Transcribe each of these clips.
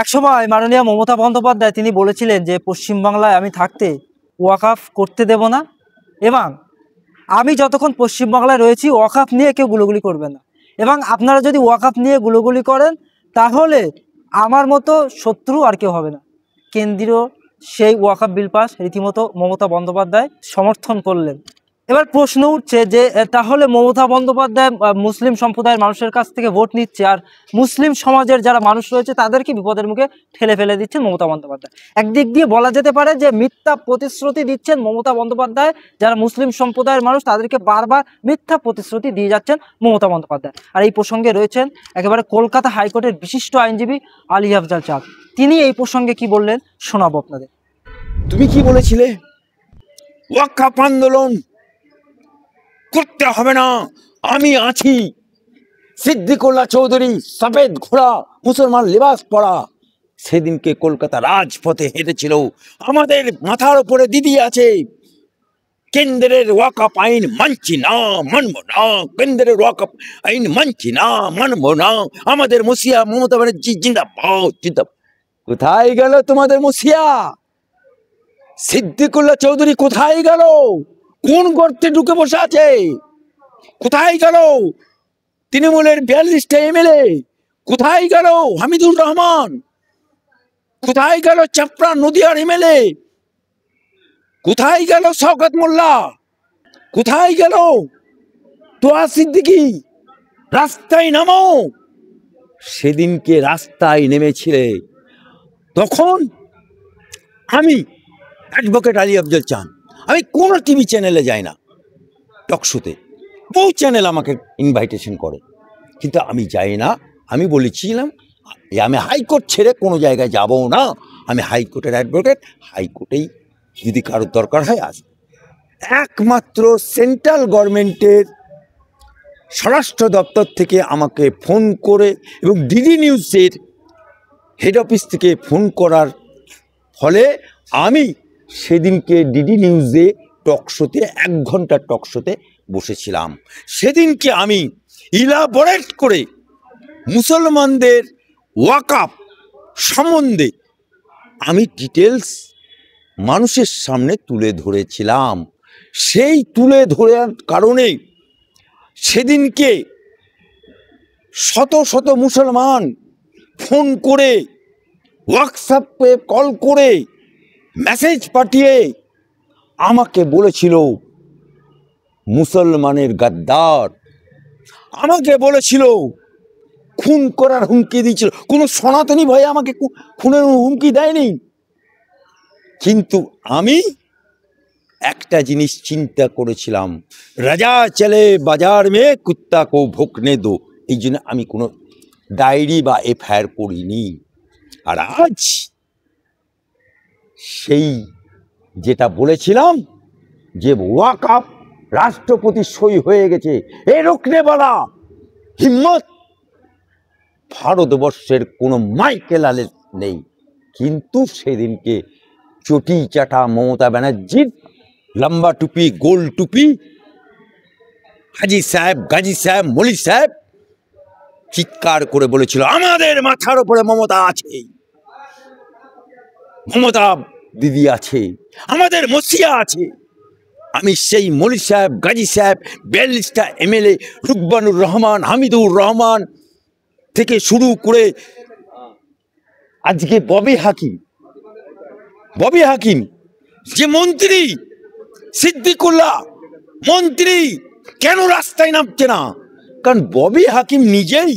একসময় মাননীয় মমতা বন্দ্যোপাধ্যায় তিনি বলেছিলেন যে পশ্চিমবাংলায় আমি থাকতে ওয়াকআফ করতে দেব না, এবং আমি যতক্ষণ পশ্চিমবাংলায় রয়েছি ওয়াকআফ নিয়ে কেউ গুলোগুলি করবে না, এবং আপনারা যদি ওয়াকআফ নিয়ে গুলোগুলি করেন তাহলে আমার মতো শত্রু আর কেউ হবে না। কেন্দ্রীয় সেই ওয়াকআফ বিল পাস রীতিমতো মমতা বন্দ্যোপাধ্যায় সমর্থন করলেন। এবার প্রশ্ন উঠছে যে তাহলে মমতা বন্দ্যোপাধ্যায় মুসলিম সম্প্রদায়ের মানুষের কাছ থেকে ভোট নিচ্ছে, আর মুসলিম সমাজের যারা মানুষ রয়েছে তাদেরকে বিপদের মুখে ঠেলে ফেলে দিচ্ছেন মমতা বন্দ্যোপাধ্যায়। একদিক দিয়ে বলা যেতে পারে যে মিথ্যা প্রতিশ্রুতি দিচ্ছেন মমতা বন্দ্যোপাধ্যায়, যারা মুসলিম সম্প্রদায়ের মানুষ তাদেরকে বারবার মিথ্যা প্রতিশ্রুতি দিয়ে যাচ্ছেন মমতা বন্দ্যোপাধ্যায়। আর এই প্রসঙ্গে রয়েছেন একেবারে কলকাতা হাইকোর্টের বিশিষ্ট আইনজীবী আলী আফজাল চাঁদ। তিনি এই প্রসঙ্গে কি বললেন শোনাবো আপনাদের। তুমি কি বলেছিলে? ওয়াকআফ আন্দোলন করতে হবে না, আমি আছি। সিদ্দিকুল্লাহ চৌধুরী সফেদ ঘোড়া মুসলমান লেবাস পরা সেদিনকে কলকাতা রাজপথে হেঁটেছিল। আমাদের মাথার উপরে দিদি আছে, কেন্দ্রের ওয়াকআফ আইন মানছি না, মানবো না, কেন্দ্রের ওয়াকআফ আইন মানছি না, মানবো না। আমাদের মুসিয়া মমতা ব্যানার্জি জিন্দাবাদ জিন্দাবাদ। কোথায় গেল তোমাদের মুসিয়া? সিদ্দিকুল্লাহ চৌধুরী কোথায় গেল? কোন গর্তে ঢুকে বসে আছে? কোথায় গেল তৃণমূলের 42টা এমএলএ? কোথায় গেল হামিদুর রহমান? কোথায় গেল চাপড়া নদিয়ার এমএলএ? কোথায় গেল শওকত মোল্লা? কোথায় গেল তোয়া সিদ্দিকী? রাস্তায় নামো। সেদিনকে রাস্তায় নেমেছিলে তখন আমি অ্যাডভোকেট আলী আফজাল চাঁদ, আমি কোনো টিভি চ্যানেলে যাই না, টকশোতে বহু চ্যানেল আমাকে ইনভাইটেশন করে, কিন্তু আমি যাই না। আমি বলেছিলাম আমি হাইকোর্ট ছেড়ে কোনো জায়গায় যাবো না, আমি হাইকোর্টের অ্যাডভোকেট, হাইকোর্টেই যদি কারোর দরকার হয় আস। একমাত্র সেন্ট্রাল গভর্নমেন্টের স্বরাষ্ট্র দপ্তর থেকে আমাকে ফোন করে এবং ডিডি নিউজের হেড অফিস থেকে ফোন করার ফলে আমি সেদিনকে ডিডি নিউজে টকশোতে 1 ঘন্টা টকশোতে বসেছিলাম। সেদিনকে আমি ইলাবোরেট করে মুসলমানদের ওয়াকআফ সম্বন্ধে আমি ডিটেলস মানুষের সামনে তুলে ধরেছিলাম। সেই তুলে ধরার কারণে সেদিনকে শত শত মুসলমান ফোন করে, হোয়াটসঅ্যাপে কল করে, মেসেজ পাঠিয়ে আমাকে বলেছিল মুসলমানের গাদ্দার, আমাকে বলেছিল খুন করার হুমকি দিয়েছিল। কোনো সনাতনী ভয়ে আমাকে খুনের হুমকি দেয়নি, কিন্তু আমি একটা জিনিস চিন্তা করেছিলাম, রাজা চলে বাজার মে কুত্তা কো ভোকনে দো। এই জন্য আমি কোনো ডায়েরি বা এফআইআর করিনি। আর আজ সেই যেটা বলেছিলাম যে ওয়াকআফ রাষ্ট্রপতি সই হয়ে গেছে, এ রুকনেওয়ালা হিম্মত ভারতবর্ষের কোনো মাইকেল নেই। কিন্তু সেদিনকে চটি চাটা মমতা ব্যানার্জির লম্বা টুপি, গোল টুপি, হাজি সাহেব, গাজী সাহেব, মলি সাহেব চিৎকার করে বলেছিল আমাদের মাথার উপরে মমতা আছে, মমতা দিদি আছে, আমাদের মসিয়া আছে। আমি সেই মলি সাহেব, গাজী সাহেব, 42টা এমএলএ, রুকবানুর রহমান, হামিদুর রহমান থেকে শুরু করে আজকে ববি হাকিম যে মন্ত্রী, সিদ্দিকুল্লাহ মন্ত্রী, কেন রাস্তায় নামছে না? কারণ ববি হাকিম নিজেই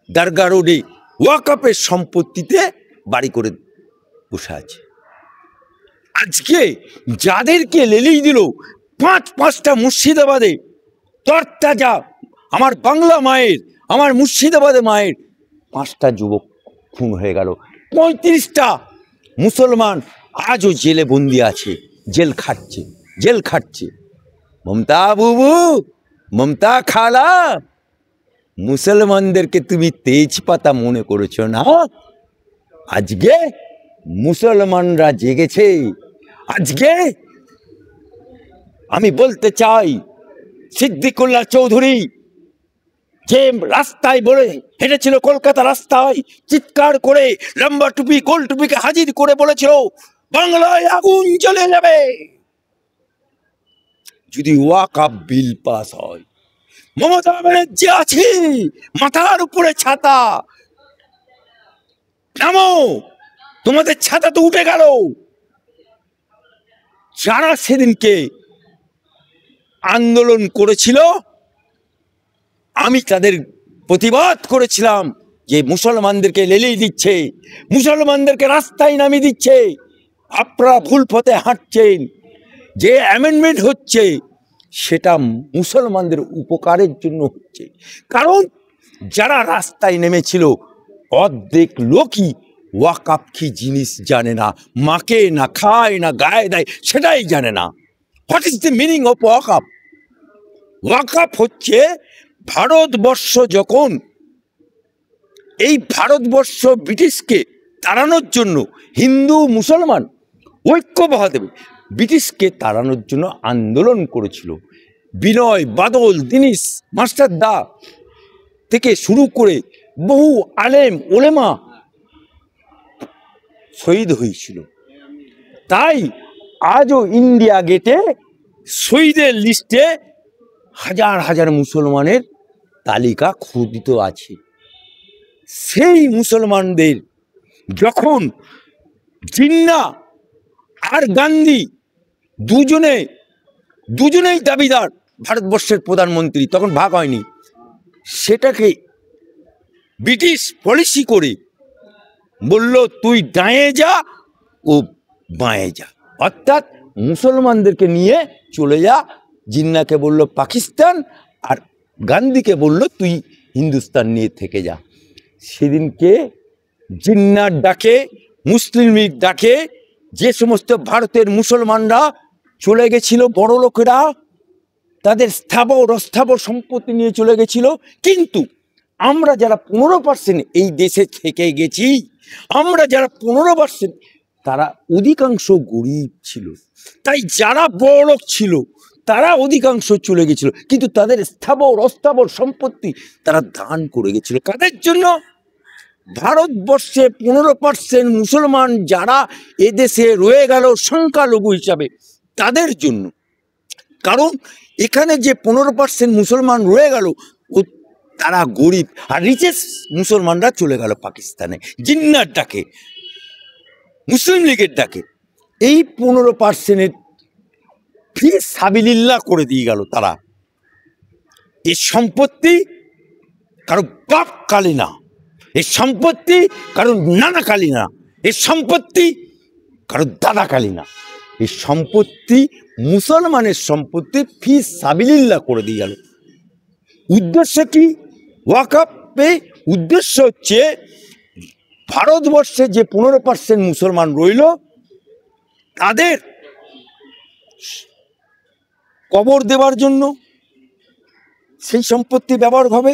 দারগা রোডে ওয়াকআফের সম্পত্তিতে বাড়ি করে বসে আছে। আজকে যাদেরকে লেলিয়ে দিল, 5টা মুর্শিদাবাদে তরতাজা আমার বাংলা মায়ের, আমার মুর্শিদাবাদে মায়ের 5টা যুবক খুন হয়ে গেল, 35টা মুসলমান আজও জেলে বন্দি আছে, জেল খাটছে। মমতা বুবু, মমতা খালা, মুসলমানদেরকে তুমি তেজপাতা মনে করেছো না? আজকে মুসলমানরা জেগেছে। আজকে আমি বলতে চাই সিদ্দিকুল্লাহ চৌধুরী যে রাস্তায় বলে হেঁটেছিল, কলকাতা রাস্তায় চিৎকার করে লম্বা টুপি গোল টুপিকে হাজির করে বলেছিল বাংলায় আগুন জ্বলে যাবে যদি ওয়াকফ বিল পাস হয়। মমতা ব্যানার্জি আছে, মাথার উপরে ছাতা, নামো, তোমাদের ছাতা তো উঠে গেল। যারা সেদিনকে আন্দোলন করেছিল আমি তাদের প্রতিবাদ করেছিলাম যে মুসলমানদেরকে লেলিয়ে দিচ্ছে, মুসলমানদেরকে রাস্তায় নামিয়ে দিচ্ছে, আপনারা ভুল পথে হাঁটছেন। যে অ্যামেন্ডমেন্ট হচ্ছে সেটা মুসলমানদের উপকারের জন্য হচ্ছে। কারণ যারা রাস্তায় নেমেছিল অর্ধেক লোকই ওয়াকফ কি জিনিস জানে না, মাকে না খায় না গায়ে দেয় সেটাই জানে না। What is the meaning of waqf? Waqf হচ্ছে ভারতবর্ষ যখন এই ভারতবর্ষ ব্রিটিশকে তাড়ানোর জন্য হিন্দু মুসলমান ঐক্যভাবে ব্রিটিশকে তাড়ানোর জন্য আন্দোলন করেছিল। বিনয় বাদল দীনেশ মাস্টার দা থেকে শুরু করে বহু আলেম ওলেমা শহীদ হয়েছিল। তাই আজও ইন্ডিয়া গেটে শহীদের লিস্টে হাজার হাজার মুসলমানের তালিকা খোদিত আছে। সেই মুসলমানদের যখন জিন্না আর গান্ধী দুজনেই দাবিদার ভারতবর্ষের প্রধানমন্ত্রী, তখন ভাগ হয়নি, সেটাকে ব্রিটিশ পলিসি করে বলল তুই ডাঁয়ে যা ও বাঁয়ে যা, অর্থাৎ মুসলমানদেরকে নিয়ে চলে যা। জিন্নাকে বলল পাকিস্তান আর গান্ধীকে বলল তুই হিন্দুস্তান নিয়ে থেকে যা। সেদিনকে জিন্নার ডাকে, মুসলিম লীগ ডাকে যে সমস্ত ভারতের মুসলমানরা চলে গেছিল, বড় লোকেরা তাদের স্থাবর অস্থাবর সম্পত্তি নিয়ে চলে গেছিল, কিন্তু আমরা যারা 15% এই দেশে থেকে গেছি, আমরা যারা 15%, তারা অধিকাংশ গরিব ছিল। তাই যারা বড় লোক ছিল তারা অধিকাংশ চলে গেছিল, কিন্তু তাদের স্থাবর অস্থাবর সম্পত্তি তারা দান করে গেছিল। কাদের জন্য? ভারতবর্ষে 15% মুসলমান যারা এদেশে রয়ে গেল সংখ্যালঘু হিসাবে, তাদের জন্য। কারণ এখানে যে 15% মুসলমান রয়ে গেল তারা গরিব, আর রিচেস্ট মুসলমানরা চলে গেল পাকিস্তানে জিন্নার ডাকে, মুসলিম লীগের ডাকে। এই 15% ফি সাবিলিল্লাহ করে দিয়ে গেল তারা। এই সম্পত্তি কারো বাপ কালী না, এই সম্পত্তি কারো নানা কালী না, এই সম্পত্তি কারো দাদা কালী না, এই সম্পত্তি মুসলমানের সম্পত্তি ফি সাবিলিল্লাহ করে দিয়ে গেল। উদ্দেশ্য কি? ওয়াকফে উদ্দেশ্য হচ্ছে ভারতবর্ষে যে 15% মুসলমান রইল তাদের কবর দেওয়ার জন্য সেই সম্পত্তি ব্যবহার হবে,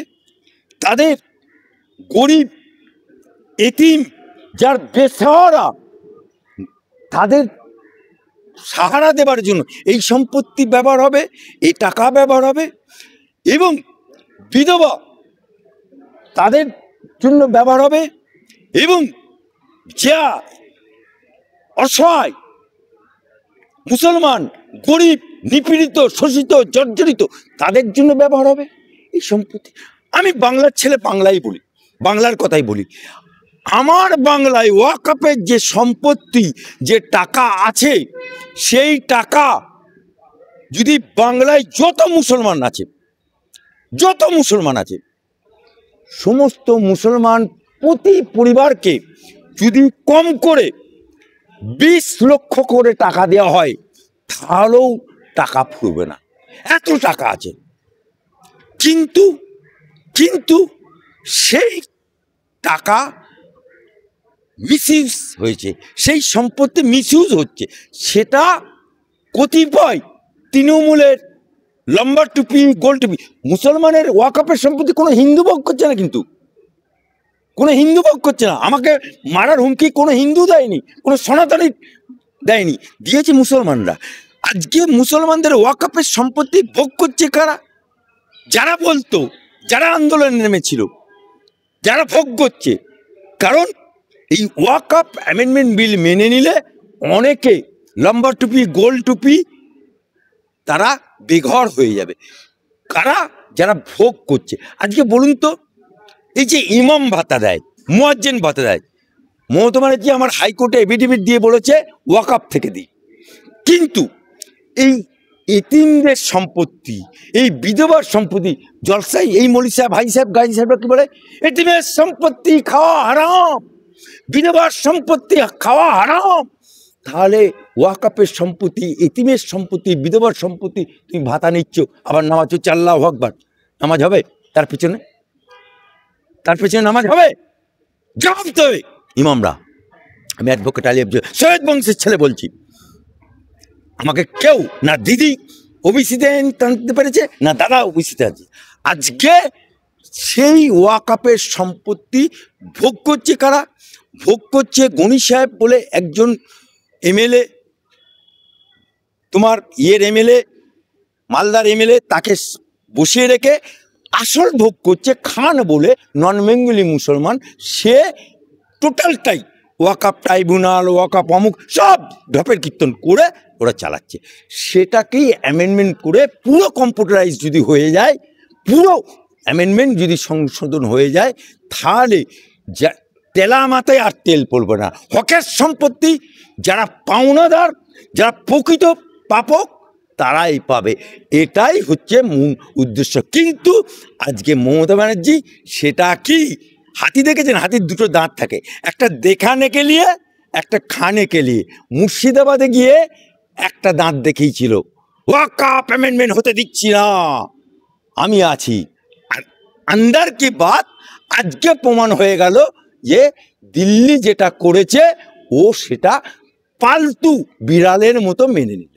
তাদের গরিব এতিম যার বেসহারা তাদের সাহারা দেওয়ার জন্য এই সম্পত্তি ব্যবহার হবে, এই টাকা ব্যবহার হবে, এবং বিধবা তাদের জন্য ব্যবহার হবে, এবং যা অসহায় মুসলমান গরিব নিপীড়িত শোষিত জর্জরিত তাদের জন্য ব্যবহার হবে এই সম্পত্তি। আমি বাংলার ছেলে, বাংলাই বলি, বাংলার কথাই বলি। আমার বাংলায় ওয়াকফের যে সম্পত্তি যে টাকা আছে, সেই টাকা যদি বাংলায় যত মুসলমান আছে সমস্ত মুসলমান প্রতি পরিবারকে যদি কম করে 20 লক্ষ করে টাকা দেওয়া হয় তাহলেও টাকা ফুরবে না, এত টাকা আছে। কিন্তু সেই টাকা মিসইউজ হয়েছে, সেই সম্পত্তি মিসইউজ হচ্ছে। সেটা কতিপয় তৃণমূলের লম্বা টুপি গোল টুপি মুসলমানের ওয়াকফের সম্পত্তি কোনো হিন্দু ভোগ করছে না, কিন্তু কোনো হিন্দু ভোগ করছে না। আমাকে মারার হুমকি কোনো হিন্দু দেয়নি, কোনো সনাতনী দেয়নি, দিয়েছে মুসলমানরা। আজকে মুসলমানদের ওয়াকফের সম্পত্তি ভোগ করছে কারা? যারা বলতো যারা আন্দোলনে নেমেছিল, যারা ভোগ করছে। কারণ এই ওয়াকআপ অ্যামেন্ডমেন্ট বিল মেনে নিলে অনেকে লম্বা টুপি গোল টুপি তারা বেঘর হয়ে যাবে। কারা? যারা ভোগ করছে। আজকে বলুন তো, এই যে ইমাম ভাতা দেয়, মুয়াজ্জিন ভাতা দেয়, মমতা ব্যানার্জি আমার হাইকোর্টে এফিডেভিট দিয়ে বলেছে ওয়াকআপ থেকে দিই। কিন্তু এই এতিমদের সম্পত্তি, এই বিধবার সম্পত্তি, জলসাই এই মলি সাহেব, ভাই সাহেব, গাজী সাহেবরা কি বলে, এতিমের সম্পত্তি খাওয়া হারাম, বিধবার সম্পত্তি খাওয়া হারাম। তাহলে ওয়াকআপের সম্পত্তি, এতিমের সম্পত্তি, বিধবার সম্পত্তি তুমি ভাতা নিচ্ছ, আবার নামাজ হচ্ছে আল্লাহু আকবার, নামাজ হবে? তার পেছনে নামাজ হবে? জবাব দেবে ইমামরা। আমি অ্যাডভোকেট আলী আফজল সৈয়দ বংশের ছেলে বলছি, আমাকে কেউ না দিদি ওবিসিতে টানতে পেরেছে, না দাদা ওবিসিতে আছে। আজকে সেই ওয়াকআপের সম্পত্তি ভোগ করছে কারা? ভোগ করছে গনি সাহেব বলে একজন এমএলএ, তোমার এমএলএ, মালদার এমএলএ, তাকে বসিয়ে রেখে আসল ভোগ করছে খান বলে নন বেঙ্গলি মুসলমান। সে টোটালটাই ওয়াকআপ ট্রাইব্যুনাল, ওয়াকআপ অমুক সব ঢপের কীর্তন করে ওরা চালাচ্ছে। সেটাকেই অ্যামেন্ডমেন্ট করে পুরো কম্পিউটারাইজ যদি হয়ে যায়, পুরো অ্যামেন্ডমেন্ট যদি সংশোধন হয়ে যায়, তাহলে যা তেলা মাথায় আর তেল পড়বে না। হকের সম্পত্তি যারা পাওনাদার, যারা প্রকৃত পাপক, তারাই পাবে। এটাই হচ্ছে মূল উদ্দেশ্য। কিন্তু আজকে মমতা ব্যানার্জি সেটা কি, হাতি দেখেছেন? হাতির দুটো দাঁত থাকে, একটা দেখানে কে লিয়ে, একটা খানে কে লিয়ে। মুর্শিদাবাদে গিয়ে একটা দাঁত দেখিয়েছিল, ওয়াকআপ অ্যামেন্ডমেন্ট হতে দিচ্ছি না, আমি আছি। আর আন্দার কি বাত আজকে প্রমাণ হয়ে গেল যে দিল্লি যেটা করেছে ও সেটা পালতু বিড়ালের মতো মেনে নিচ্ছে।